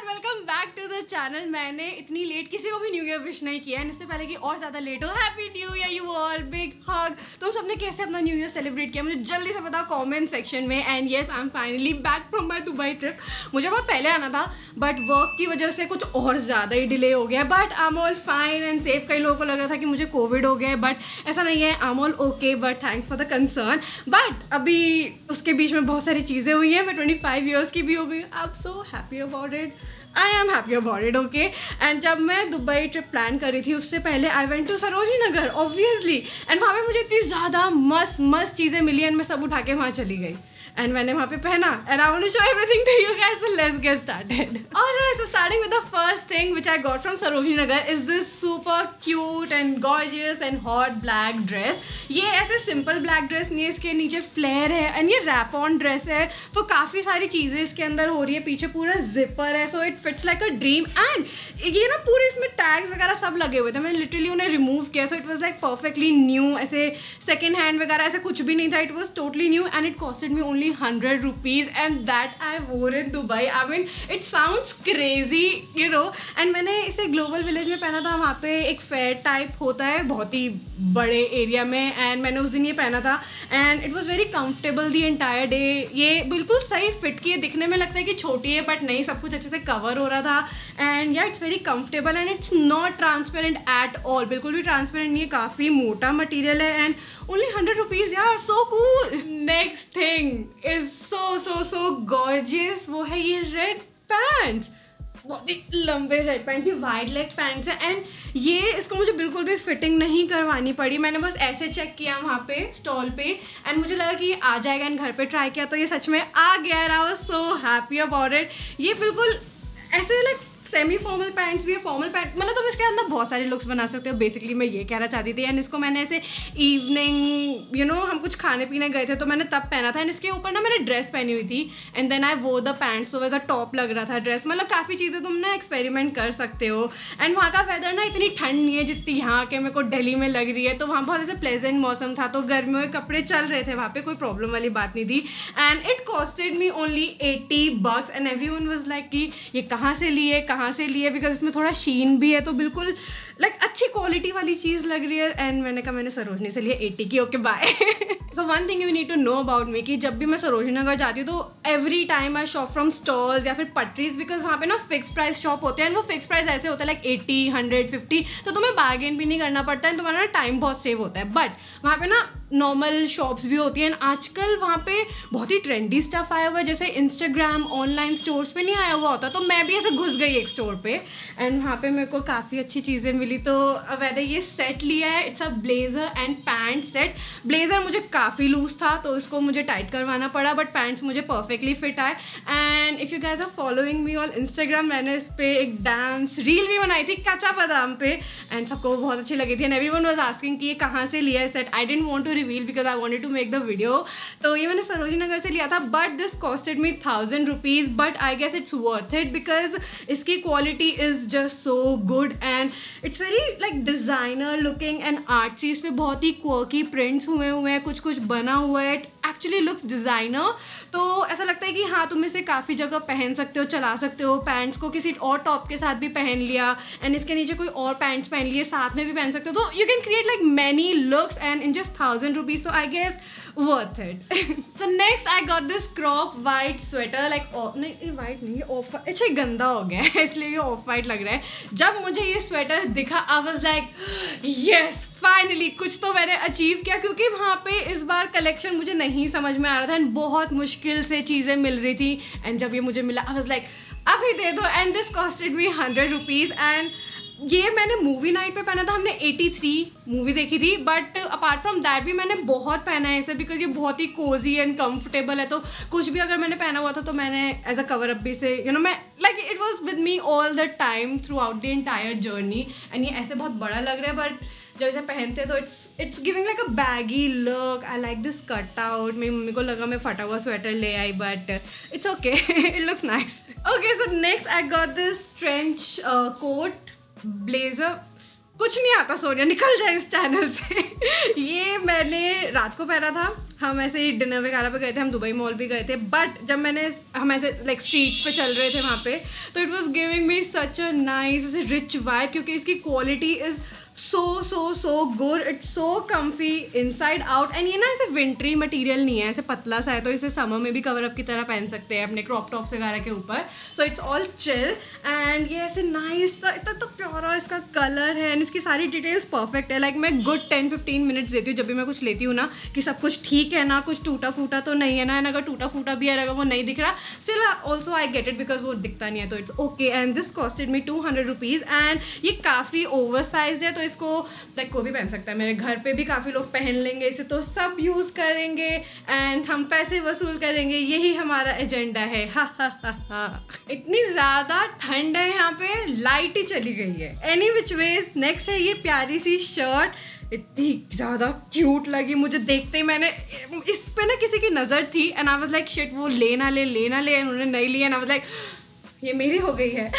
Welcome back to the channel. मैंने इतनी late किसी को भी न्यू ईयर विश नहीं किया है, इससे पहले कि और ज़्यादा लेट हो। Happy new year you all, big हग। तुम सबने कैसे अपना न्यू ईयर सेलिब्रेट किया मुझे जल्दी से बताओ कमेंट सेक्शन में। And yes, I am finally back from my Dubai trip. मुझे बहुत पहले आना था बट वर्क की वजह से कुछ और ज़्यादा ही डिले हो गया, but I am all fine and safe. कई लोगों को लग रहा था कि मुझे कोविड हो गया है बट ऐसा नहीं है, I am all okay. But thanks for the concern. But अभी उसके बीच में बहुत सारी चीज़ें हुई हैं। मैं 25 ईयर्स की भी हो गई। I am so happy about it. I am happy about it, okay. And जब मैं दुबई ट्रिप प्लान कर रही थी उससे पहले I went to Sarojini Nagar obviously. And वहाँ पे मुझे इतनी ज़्यादा मस्त चीज़ें मिली एंड मैं सब उठा के वहाँ चली गई एंड मैंने वहाँ पे पहना and I want to show everything to you guys. So let's get started. Alright, so starting with the first thing which I got from Sarojini Nagar is this super cute and gorgeous and hot black dress. ये ऐसे simple black dress नहीं है, इसके नीचे flare है and ये rap on dress है, तो काफ़ी सारी चीज़ें इसके अंदर हो रही है। पीछे पूरा जिपर है, so it fits like a dream. And ये ना पूरे इसमें टैग्स वगैरह सब लगे हुए थे, मैंने लिटरली उन्हें रिमूव किया। So it was like perfectly new, ऐसे सेकेंड हैंड वगैरह ऐसे कुछ भी नहीं था। It was totally new and it costed me only 100 rupees and that I wore in Dubai. I mean it sounds crazy, you know. and मैंने इसे global village में पहना था। वहाँ पे एक फेयर टाइप होता है बहुत ही बड़े एरिया में एंड मैंने उस दिन ये पहना था and it was very comfortable the entire day. ये बिल्कुल सही फिट की है, दिखने में लगता है कि छोटी है बट नहीं, सब कुछ अच्छे से कवर हो रहा था। एंड या it's very comfortable and it's not transparent at all, बिल्कुल भी ट्रांसपेरेंट नहीं है, काफ़ी मोटा मटीरियल है एंड ओनली 100 rupees यार, so cool. Next thing is so gorgeous, वो है ये रेड पैंट्स। बहुत ही लंबे रेड पैंट्स, ये वाइड लेग पैंट्स हैं एंड ये इसको मुझे बिल्कुल भी फिटिंग नहीं करवानी पड़ी। मैंने बस ऐसे चेक किया वहाँ पे स्टॉल पे एंड मुझे लगा कि ये आ जाएगा एंड घर पे ट्राई किया तो ये सच में आ गया। I was so happy about it. ये बिल्कुल ऐसे लाइक सेमी फॉर्मल पैंट्स भी है, फॉर्मल पैंट मतलब तुम इसके अंदर बहुत सारे लुक्स बना सकते हो। बेसिकली मैं ये कहना चाहती थी। एंड इसको मैंने ऐसे इवनिंग यू नो हम कुछ खाने पीने गए थे तो मैंने तब पहना था एंड इसके ऊपर ना मैंने ड्रेस पहनी हुई थी एंड देन आई वो द पैंट्स, तो वैसा टॉप लग रहा था ड्रेस। मतलब काफ़ी चीज़ें तुम ना एक्सपेरिमेंट कर सकते हो। एंड वहाँ का वेदर ना इतनी ठंड नहीं है जितनी यहाँ के मेरे को दिल्ली में लग रही है, तो वहाँ बहुत ऐसे प्लेजेंट मौसम था, तो गर्मियों के कपड़े चल रहे थे वहाँ पे, कोई प्रॉब्लम वाली बात नहीं थी। And it costed me only 80 bucks and everyone was like कि ये कहाँ से लिए बिकॉज इसमें थोड़ा शीन भी है, तो बिल्कुल लाइक अच्छी क्वालिटी वाली चीज़ लग रही है। एंड मैंने कहा मैंने सरोजनी से लिए 80 की, okay bye. So one thing you need to know about me कि जब भी मैं सरोजनी नगर जाती हूँ तो every time I shop from stalls या फिर पटरीज, बिकॉज वहाँ पे ना फिक्स प्राइस शॉप होते हैं एंड वो फिक्स प्राइस ऐसे होता है लाइक 80, 100, 50, तो तुम्हें बार्गेन भी नहीं करना पड़ता है, तुम्हारा ना टाइम बहुत सेव होता है। बट वहाँ पे ना नॉर्मल शॉप्स भी होती हैं। आजकल वहाँ पे बहुत ही ट्रेंडी स्टफ आया हुआ है, जैसे इंस्टाग्राम ऑनलाइन स्टोर्स पे नहीं आया हुआ होता, तो मैं भी ऐसे घुस गई एक स्टोर पे एंड वहाँ पे मेरे को काफ़ी अच्छी चीज़ें मिली। तो मैंने ये सेट लिया है, it's a blazer and pant set. Blazer मुझे काफ़ी लूज था तो इसको मुझे टाइट करवाना पड़ा, बट पैंट्स मुझे परफेक्टली फिट आए। And if you guys are following me on Instagram, मैंने इस पर एक डांस रील भी बनाई थी कच्चा बादाम पे एंड सबको बहुत अच्छी लगी थी एंड एवरीवन वाज आस्किंग कि ये कहाँ से लिया है set. I didn't want to reveal because I wanted to make the video. तो ये मैंने सरोजनी नगर से लिया था but this costed me 1000 rupees, but I guess it's worth it because इसकी quality is just so good and it's very like designer looking and artsy. इस पर बहुत ही क्वर्की प्रिंट्स हुए हैं, कुछ बना हुआ है, एक्चुअली लुक्स डिज़ाइनर। तो ऐसा लगता है कि हाँ तुम इसे काफ़ी जगह पहन सकते हो, चला सकते हो। पैंट्स को किसी और टॉप के साथ भी पहन लिया एंड इसके नीचे कोई और पैंट्स पहन लिए, साथ में भी पहन सकते हो, तो you can create like many looks and in just 1000 rupees, so I guess worth it. So next I got this crop white sweater, like नहीं white नहीं, ऑफ, अच्छा गंदा हो गया है इसलिए ये ऑफ वाइट लग रहा है। जब मुझे ये स्वेटर दिखा I was like yes finally कुछ तो मैंने अचीव किया, क्योंकि वहाँ पे इस बार कलेक्शन मुझे नहीं समझ में आ रहा था एंड बहुत मुश्किल से चीज़ें मिल रही थी एंड जब ये मुझे मिला I was like अभी दे दो and this costed me 100 rupees। And ये मैंने मूवी नाइट पे पहना था, हमने 83 मूवी देखी थी, बट अपार्ट फ्रॉम दैट भी मैंने बहुत पहना है इसे बिकॉज ये बहुत ही कोजी एंड कंफर्टेबल है। तो कुछ भी अगर मैंने पहना हुआ था तो मैंने एज अ कवर अप भी से यू नो मैं like it was with me all the time through out the entire journey. And ये ऐसे बहुत बड़ा लग रहा है बट जब इसे पहनते तो it's giving like a baggy look. I like this cut out. मेरी मम्मी को लगा मैं फटा हुआ स्वेटर ले आई but it's okay, it looks nice. Okay so next I got this trench coat blazer. कुछ नहीं आता सोनिया, निकल जाए इस चैनल से। ये मैंने रात को पहना था हम ऐसे ही डिनर वगैरह पे गए थे, हम दुबई मॉल भी गए थे, बट जब हम ऐसे लाइक स्ट्रीट्स पे चल रहे थे वहाँ पे, तो it was giving me such a nice ऐसे रिच वाइब, क्योंकि इसकी quality is so good, it's so comfy inside out, and ये ना ऐसे विंटरी मटेरियल नहीं है, ऐसे पतला सा है, तो इसे समर में भी कवर अप की तरह पहन सकते हैं अपने क्रॉप टॉप्स वगैरह के ऊपर. So it's all chill and ये ऐसे नाइस, इतना तो प्यारा इसका कलर है एंड इसकी सारी डिटेल्स परफेक्ट है. लाइक मैं गुड 10-15 मिनट्स देती हूँ जब भी मैं कुछ लेती हूँ ना, कि सब कुछ ठीक है ना, कुछ टूटा फूटा तो नहीं है ना, एंड अगर टूटा फूटा भी है, अगर वो नहीं दिख रहा, still also I get it because वो दिखता नहीं है, तो it's okay. And this costed me 200 rupees and ये काफ़ी ओवर साइज है, तो इसको लाइक कोई भी पहन सकता है. मेरे घर पे भी काफ़ी लोग पहन लेंगे इसे, तो सब यूज़ करेंगे एंड हम पैसे वसूल करेंगे, यही हमारा एजेंडा है. हा हा हा हा. इतनी ज़्यादा ठंड है यहाँ पे, लाइट ही चली गई है. एनी विच वेज, नेक्स्ट है ये प्यारी सी शर्ट. इतनी ज़्यादा क्यूट लगी मुझे देखते ही. मैंने इस पे ना किसी की नज़र थी and I was like shit, वो लेना ले, उन्होंने नहीं लिया एंड आई वाज लाइक ये मेरी हो गई है.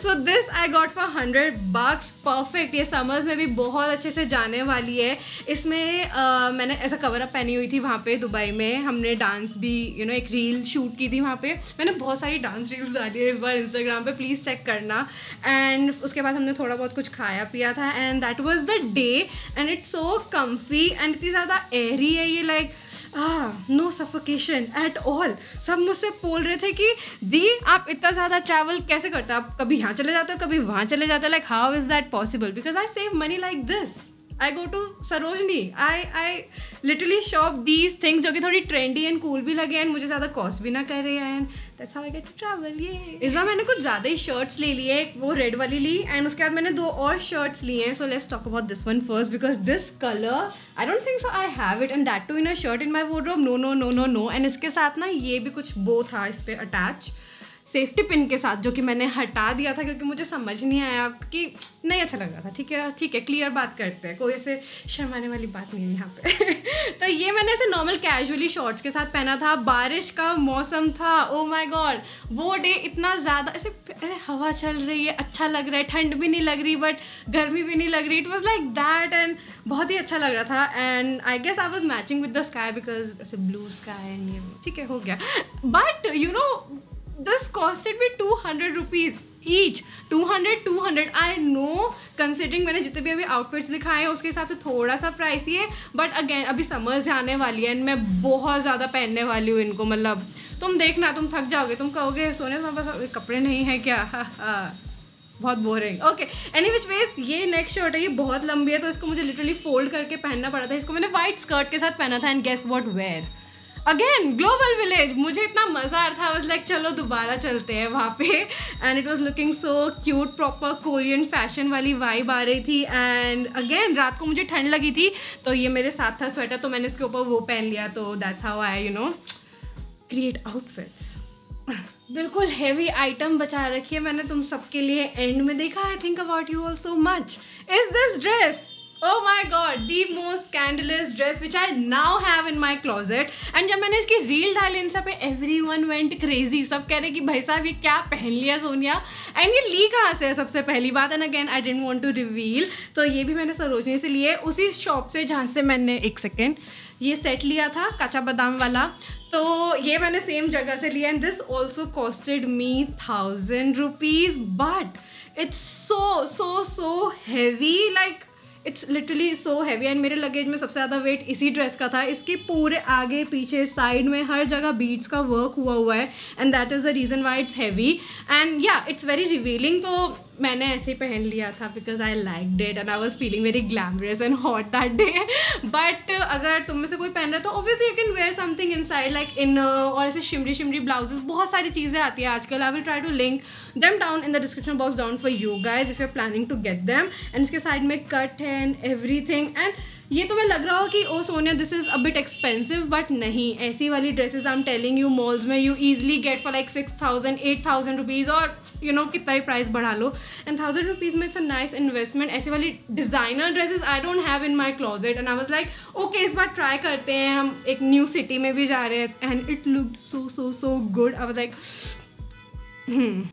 So this I got for $100. Perfect. ये समर्स में भी बहुत अच्छे से जाने वाली है. इसमें मैंने ऐसा कवर अप पहनी हुई थी वहाँ पे दुबई में. हमने डांस भी एक रील शूट की थी वहाँ पे. मैंने बहुत सारी डांस रील्स डाली है इस बार इंस्टाग्राम पे, प्लीज़ चेक करना. एंड उसके बाद हमने थोड़ा बहुत कुछ खाया पिया था and that was the day and it's so comfy and इतनी ज़्यादा एयरी है ये. Like no suffocation at all. सब मुझसे बोल रहे थे कि दी आप इतना ज़्यादा ट्रैवल कैसे करते हो, आप कभी यहाँ चले जाते हो, कभी वहाँ चले जाते हो, like how is that possible? Because I save money like this. I go to Sarojini. I literally shop these things जो कि थोड़ी trendy and cool भी लगे and मुझे ज़्यादा cost भी ना करे and that's how I get to travel. ये इस बार मैंने कुछ ज़्यादा ही shirts ले लिए. वो red वाली ली and उसके बाद मैंने 2 और shirts लिए हैं. So let's talk about this one first because this color I don't think so I have it and that too in a shirt in my wardrobe. No. And इसके साथ ना ये भी कुछ bow था इस पे attach. सेफ्टी पिन के साथ, जो कि मैंने हटा दिया था क्योंकि मुझे समझ नहीं आया कि नहीं अच्छा लग रहा था. ठीक है क्लियर बात करते हैं, कोई ऐसे शर्माने वाली बात नहीं है यहाँ पे. तो ये मैंने ऐसे नॉर्मल कैजुअली शॉर्ट्स के साथ पहना था. बारिश का मौसम था. ओ माय गॉड, वो डे इतना ज़्यादा ऐसे हवा चल रही है, अच्छा लग रहा है, ठंड भी नहीं लग रही बट गर्मी भी नहीं लग रही. It was like that and बहुत ही अच्छा लग रहा था. And I guess I was matching with the sky because ऐसे ब्लू स्काई एंड ये ठीक है हो गया. But this costed me 200 rupees each. 200. I know considering मैंने जितने भी अभी आउटफिट्स दिखाए हैं उसके हिसाब से थोड़ा सा प्राइसी है, बट अगेन अभी समर्स जाने वाली है एंड मैं बहुत ज़्यादा पहनने वाली हूँ इनको. मतलब तुम देखना, तुम थक जाओगे, तुम कहोगे सोने तुम्हारे पास कपड़े नहीं है क्या? बहुत boring. Okay, any which ways ये नेक्स्ट शर्ट है. ये बहुत लंबी है तो इसको मुझे लिटरली फोल्ड करके पहनना पड़ा था. इसको मैंने वाइट स्कर्ट के साथ पहना था and guess what where again Global Village. मुझे इतना मज़ा आ रहा था. वाज लाइक चलो दोबारा चलते हैं वहाँ पे. And it was looking so cute. Proper Korean fashion वाली वाइब आ रही थी. एंड अगेन रात को मुझे ठंड लगी थी तो ये मेरे साथ था स्वेटर, तो मैंने इसके ऊपर वो पहन लिया. तो that's how I create outfits. बिल्कुल हेवी आइटम बचा रखी है मैंने तुम सबके लिए एंड में. देखा, I think about you all so much. Is this dress, oh my god, the most scandalous dress which I now have in my closet. and जब मैंने इसकी रील डाली इंस्टा पे everyone went crazy. सब कह रहे कि भाई साहब ये क्या पहन लिया सोनिया, एंड ये ली कहाँ से है सबसे पहली बात. And again I didn't want to reveal. तो ये भी मैंने सरोजनी से लिए, उसी शॉप से जहाँ से मैंने एक सेकेंड ये सेट लिया था काचा बादाम वाला. तो ये मैंने सेम जगह से लिया and this also costed me 1000 rupees. But it's so heavy. Like it's literally so heavy. And मेरे लगेज में सबसे ज़्यादा वेट इसी ड्रेस का था. इसके पूरे आगे पीछे साइड में हर जगह बीड्स का वर्क हुआ है and that is the reason why it's heavy. And या इट्स वेरी रिवीलिंग. तो मैंने ऐसे ही पहन लिया था because I liked it and I was feeling very glamorous and hot that day. But अगर तुम में से कोई पहन रहा है तो obviously you can wear something inside like in और ऐसे शिमरी ब्लाउजेस. बहुत सारी चीज़ें आती है आजकल. I will try to link them down in the description box down for you guys if you are planning to get them. And इसके side में कट है एंड एवरीथिंग. एंड ये तुम्हें लग रहा हो कि oh Sonia this is a bit expensive, but नहीं. ऐसी वाली dresses I am telling you malls में you easily get for like 6000 8000 rupees और कितना ही प्राइस बढ़ा लो. एंड 1000 रुपीज़ में इट्स अ नाइस इन्वेस्टमेंट. ऐसी वाली designer dresses I don't have in my closet and I was like okay इस बार try करते हैं. हम एक न्यू सिटी में भी जा रहे हैं and it looked so good. I was like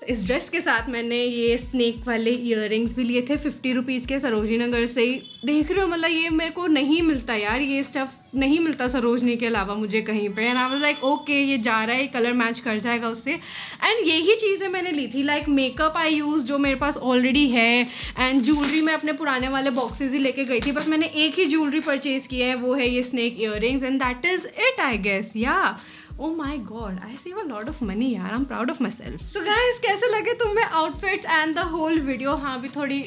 इस ड्रेस के साथ मैंने ये स्नेक वाले ईयररिंग्स भी लिए थे 50 रुपीज़ के, सरोजनी नगर से ही. देख रहे हो, मतलब ये मेरे को नहीं मिलता यार ये स्टफ़. नहीं मिलता सरोजनी के अलावा मुझे कहीं पे, and I was like okay ये जा रहा है, कलर मैच कर जाएगा उससे। एंड यही चीज़ें मैंने ली थी, लाइक मेकअप आई यूज़ जो मेरे पास ऑलरेडी है, एंड ज्वेलरी मैं अपने पुराने वाले बॉक्सेस ही लेके गई थी, बस मैंने एक ही ज्वेलरी परचेज़ की है, वो है ये snake earrings, and that is it I guess. या oh my god, I save a lot of money यार, I'm proud of myself. So guys, कैसे लगे तुम्हें outfits and the whole video? हाँ भी थोड़ी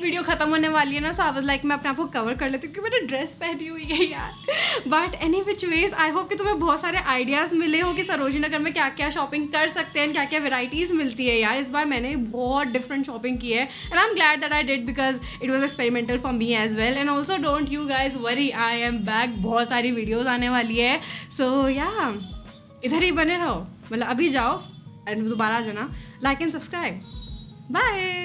वीडियो खत्म होने वाली है ना, सो आई वाज लाइक मैं अपने आप को कवर कर लेती हूँ क्योंकि मैंने ड्रेस पहनी हुई है यार। But any which ways I hope कि तुम्हें बहुत सारे आइडियाज़ मिले हो कि सरोजनी नगर में क्या क्या शॉपिंग कर सकते हैं, क्या क्या वेराइटीज़ मिलती है यार। इस बार मैंने बहुत डिफरेंट शॉपिंग की है, and I am glad that I did because it was experimental for me as well. And also don't you guys worry, I am back, बहुत सारी वीडियोज़ आने वाली है। सो या इधर ही बने रहो, मतलब अभी जाओ एंड दोबारा जाना, लाइक एंड सब्सक्राइब। बाय।